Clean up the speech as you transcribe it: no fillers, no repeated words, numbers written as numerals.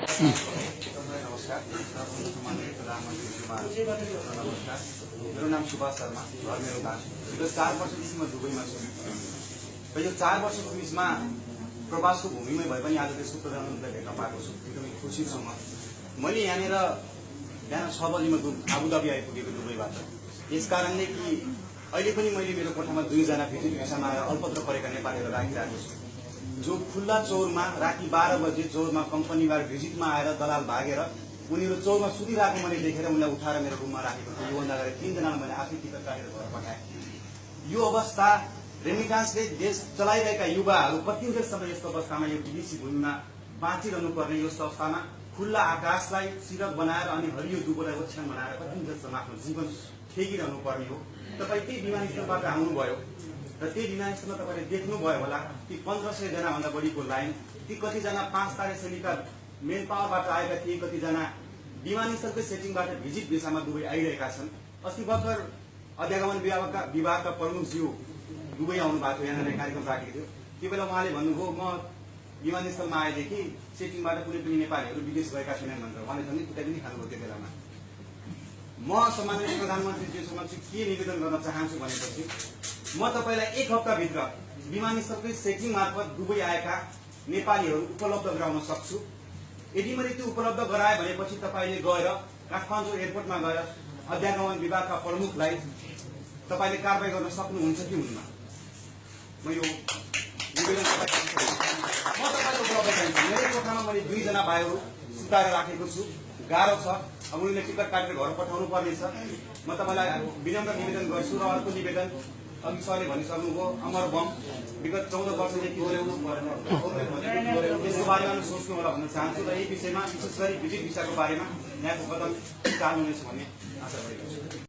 नमस्कार। नमस्कार, मेरो नाम सुभाष शर्मा, घर मेरो गाउँ। विगत 4 वर्षदेखि म दुबईमा छु र यो 4 वर्षको बिचमा प्रवासको भूमिमै भए पनि आज देशको प्रधानमन्त्रीलाई भेट्न पाएको छु। एकदमै खुसी छु मैले यहाँनिर बिहान 6 बजीमा आबुधाबी आइपुगेको दुबईबाट। यस कारणले कि अहिले पनि मैले मेरो कोठामा 2 जना भिजिट भिसामा आएर अल्पत्र परेका नेपालीहरू राखिरहेको छु, जो खुल्ला चौरमा राति 12 बजे चौरमा कम्पनीबाट भिजिटमा आएर दलाल भागेर उनीहरू चौरमा सुतिरहेको मैले देखेर उनलाई उठाएर मेरो रुममा राखेको थिएँ। योभन्दा अगाडि 3 जनालाई मैले आफै टिकट काटेर घर पठाएँ। यो अवस्था रेमिटान्सले देश चलाइरहेका युवाहरू कति बेरसम्म यस्तो अवस्थामा यो विदेशी भूमिमा बाँचिरहनु पर्ने यो अवस्थामा खुल्ला आकाशलाई सिरक बनाएर अनि हरियो दुबोलाई ओछ्यान बनाएर कति बेरसम्म आफ्नो जीवन ठेकिरहनु पर्ने हो। तपाईँ त्यही विमानस्थलबाट आउनुभयो र त्यही विमानस्थलमा तपाईँले देख्नुभयो होला कि 1500 जना भन्दा बढीको लाइन, ती कतिजना 5 तारे शैलीका मेन पावरबाट आएका थिए, कतिजना विमानस्थलकै सेटिङबाट भिजिट भिसामा दुबई आइरहेका छन्। अस्ति भर्खर अध्यागमन विभागका प्रमुखज्यू दुबई आउनु भएको थियो, यहाँनिर कार्यक्रम राखेको थियो। त्यो बेला उहाँले भन्नुभयो म विमानस्थलमा आएदेखि सेटिङबाट कुनै पनि नेपालीहरू विदेश गएका छैनन् भनेर उहाँले झन् कुनै पनि खानुभयो। त्यो बेलामा म सम्माननीय प्रधानमन्त्रीज्यूसँग के निवेदन गर्न चाहन्छु भनेपछि म तपाईलाई 1 हप्ताभित्र विमानस्थलकै सेटिङ मार्फत दुबई आएका नेपालीहरू उपलब्ध गराउन सक्छु। यदि मैले त्यो उपलब्ध गराए भनेपछि तपाईले गएर काठमाडौँ एयरपोर्टमा गएर अध्यागमन विभागका प्रमुखलाई तपाईले कारबाही गर्न सक्नुहुन्छ कि हुन्न? म यो निवेदन म तपाईलाई उपलब्ध गराउँछु। मेरो कोठामा मैले 2 जना भाइहरू सुताएर राखेको छु। गाह्रो छ, अब उनीहरूले टिकट काटेर घर पठाउनु पर्नेछ। म तपाईलाई विनम्र निवेदन गर्छु। र अर्को निवेदन, अघि सरले भनिसक्नुभयो अमर बम विगत 14 वर्षदेखि गराउनु पर्ने, त्यसको बारेमा सोच्नु होला भन्न चाहन्छु। र यही विषयमा विशेष गरी भिजिट भिसाको बारेमा यहाँको कदम चाल्नुहुनेछ भन्ने आशा गरेको छु।